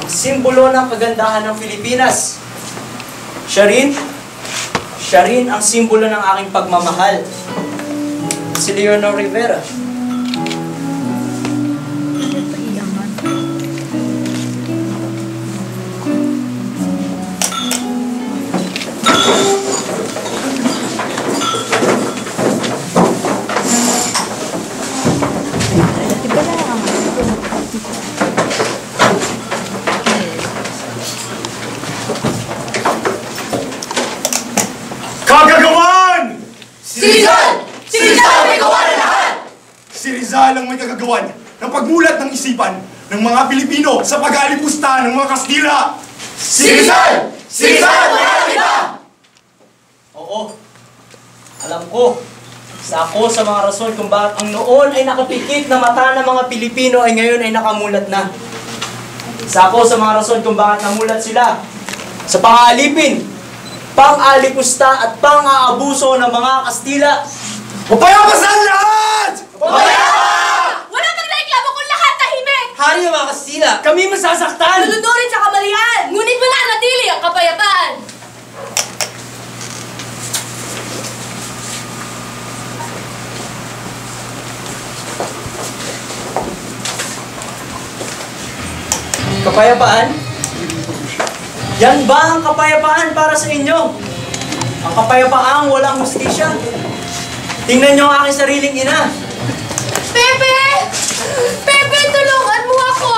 simbolo ng kagandahan ng Pilipinas. Siya rin ang simbolo ng aking pagmamahal. Si Leonor Rivera. Kagagawan! Si Rizal! Si Rizal may gawa na lahat! Si Rizal ang may kagagawan ng pagmulat ng isipan ng mga Pilipino sa pag-aalipusta ng mga Kastila! Si Rizal! Si Rizal wala na iba! Oo. Alam ko. Sa mga rason kung bakit ang noon ay nakapikit na mata ng mga Pilipino ay ngayon ay nakamulat na. Sa mga rason kung bakit namulat sila sa pang-aalipin, pang-alipusta at pang-aabuso ng mga Kastila. Mapayapa sa lahat! Mapayapa! Wala pang reklamo kung lahat tahimik! Hari ng mga Kastila, kami masasaktan! Lulunurin sa kamalian! Ngunit mananatili ang kapayapaan! Kapayapaan? Yan ba ang kapayapaan para sa inyo? Ang kapayapaang walang hustisya? Tingnan niyo ang aking sariling ina. Pepe! Pepe, tulungan mo ako!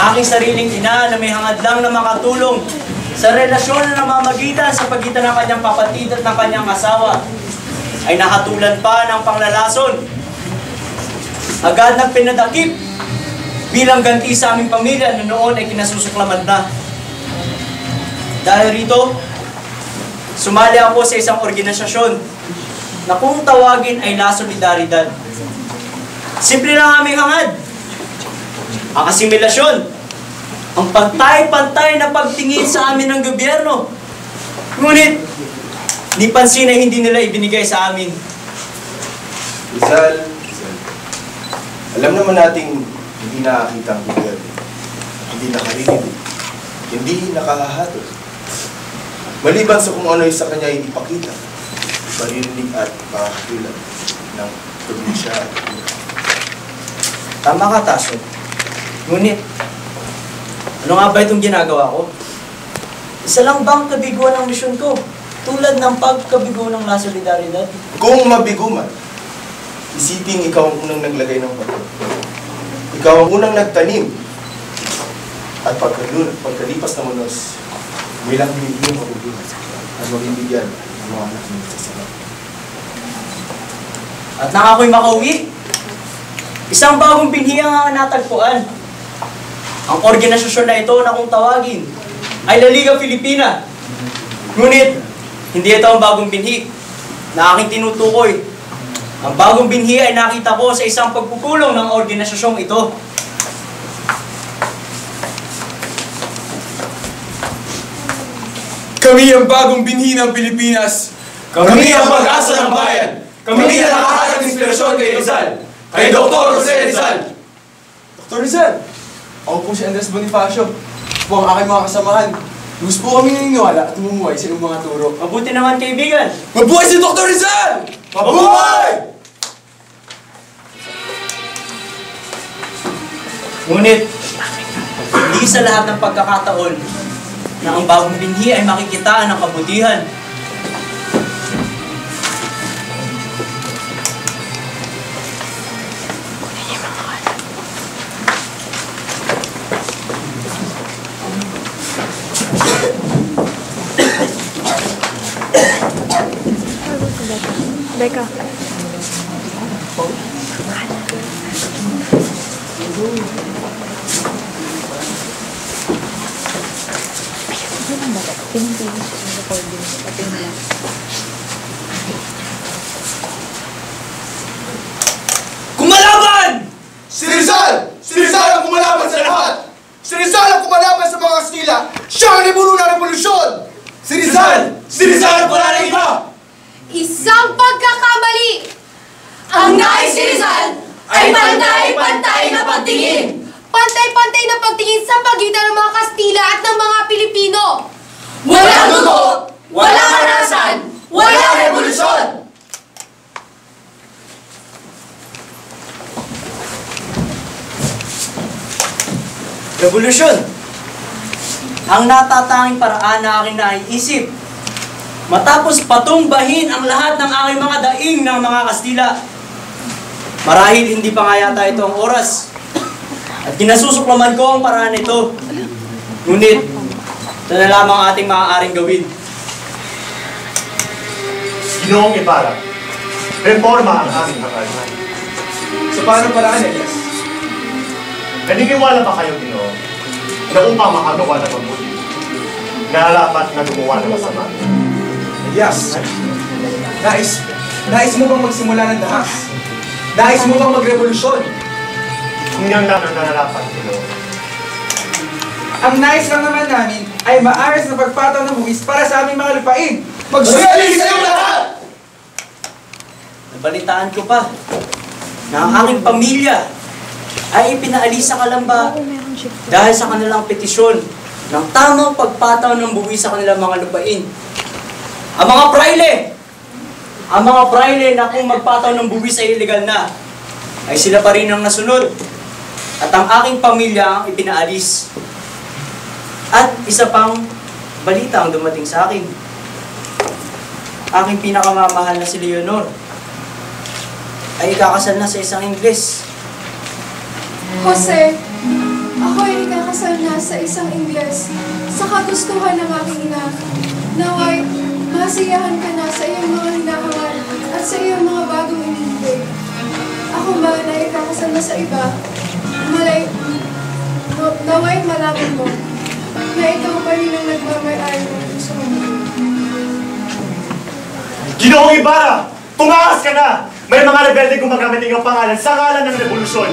Aking sariling ina na may hangad lang na makatulong sa relasyon na namamagitan sa pagitan ng kanyang kapatid at ng kanyang asawa ay nakatulan pa ng panglalason. Agad na pinadakip bilang ganti sa aming pamilya na noon ay kinasusuklaman na. Dahil rito, sumali ako sa isang organisasyon na kung tawagin ay La Solidaridad. Simple lang aming hangad. Ang asimilasyon, ang pantay-pantay na pagtingin sa amin ng gobyerno. Ngunit, ni pansin ay hindi nila ibinigay sa amin. Rizal, alam naman nating hindi nakakita ang gobyerno, hindi nakarinig, hindi nakahahatol. Maliban sa kung ano sa kanya ipakita, maririnig at makakatulan ng probinsya at kultura. Tama ka, Taso. Ngunit, ano nga ba itong ginagawa ko? Isa lang bang kabiguan ng misyon ko? Tulad ng pagkabigo ng La Solidaridad? Kung mabigo man, isiping ikaw ang unang naglagay ng bato. Ikaw ang unang nagtanim. At pagkalipas ng unos, bilang hindi mo magugulat at magbibigyan ng mga anak ng sasama. At nang ako'y makauwi, isang bagong binhi ang natagpuan. Ang organisasyon na ito na kung tawagin ay La Liga Filipina. Ngunit, hindi ito ang bagong binhi na aking tinutukoy. Ang bagong binhi ay nakita ko sa isang pagpupulong ng organisasyong ito. Kami ang bagong binhi ng Pilipinas. Kami ang pag-asa ng bayan. Kami ang nakahanap ng inspirasyon kay Rizal. Kay Dr. Jose Rizal. Dr. Rizal, ako po si Andres Bonifacio. Po ang aking mga kasamahan. Gusto po kami naniniwala at umumuhay sa iyong mga turo. Mabuti naman, kaibigan. Mabuhay si Dr. Rizal! Mabuhay! Ngunit, hindi sa lahat ng pagkakataon na ang bagong binhi ay makikitaan ng kabutihan. Becca. Kumalaban! Si Rizal! Si Rizal ang kumalaban sa lahat! Si Rizal ang kumalaban sa mga Kastila! Siya ang nibuno ng revolusyon! Si Rizal! Si Rizal ang wala na iba! Isang pagkakamali! Ang nais si Rizal ay pantay-pantay na pagtingin! pantay-pantay na pagtingin sa pagitan ng mga Kastila at ng mga Pilipino. Walang dugo, walang karahasan, walang revolusyon! Revolusyon! Ang natatanging paraan na aking naiisip matapos patumbahin ang lahat ng aking mga daing ng mga Kastila. Marahil hindi pa nga yata ito ang oras at kinasusuklaman ko ang paraan ito. Ngunit, ito na lamang ating maaaring gawin. Ginoong Ibarra, reforma ang aming hangal. So paano paraan, Elias? Naniniwala ba kayo, Ginoo, na upang makagawa ng mabuti, nararapat na gumawa ng masama? Elias, nais mo bang magsimula ng dahas? Nais mo bang magrevolusyon? Kung yan lang ang nararapat, Ginoo. Ang nais lang naman namin ay maayos na pagpataw ng buwis para sa aming mga lupain. Magsosialista yung lahat! Nabalitaan ko pa na ang aking pamilya ay ipinaalis sa Kalamba dahil sa kanilang petisyon ng tamang pagpataw ng buwis sa kanilang mga lupain. Ang mga praile na kung magpataw ng buwis ay illegal na, ay sila pa rin ang nasunod. At ang aking pamilya ang ipinaalis. At isa pang balita ang dumating sa akin. Aking pinakamamahal na si Leonor ay ikakasal na sa isang Ingles. Jose, ako ay ikakasal na sa isang Ingles sa kagustuhan ng aking ina. Naway, masiyahan ka na sa iyong mga hinahangal at sa iyong mga bagong inibig. Ako ba na ikakasal na sa iba? Naway malaman mo na ikaw pa rin ang nagmamay-ari ng puso mo. Ginoong Ibarra, tumakas ka na! May mga rebelde gumagamit ng iyong pangalan sa ngalan ng revolusyon.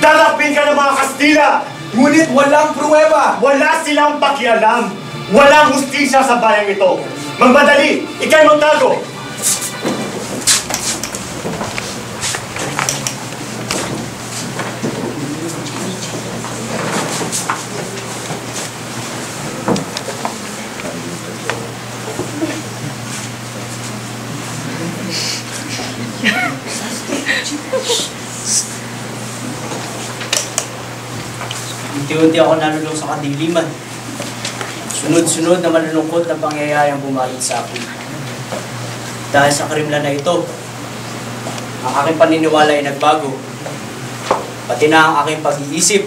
Darapin ka ng mga Kastila! Ngunit walang pruweba! Wala silang pakialam! Walang hustisya sa bayang ito! Magmadali! Ika'y magtago! Unti-unti ako nalulong sa kadiliman. Sunod-sunod na malulungkot na pangyayari ang bumalot sa akin. Dahil sa karimlan na ito, ang aking paniniwala ay nagbago. Pati na ang aking pag-iisip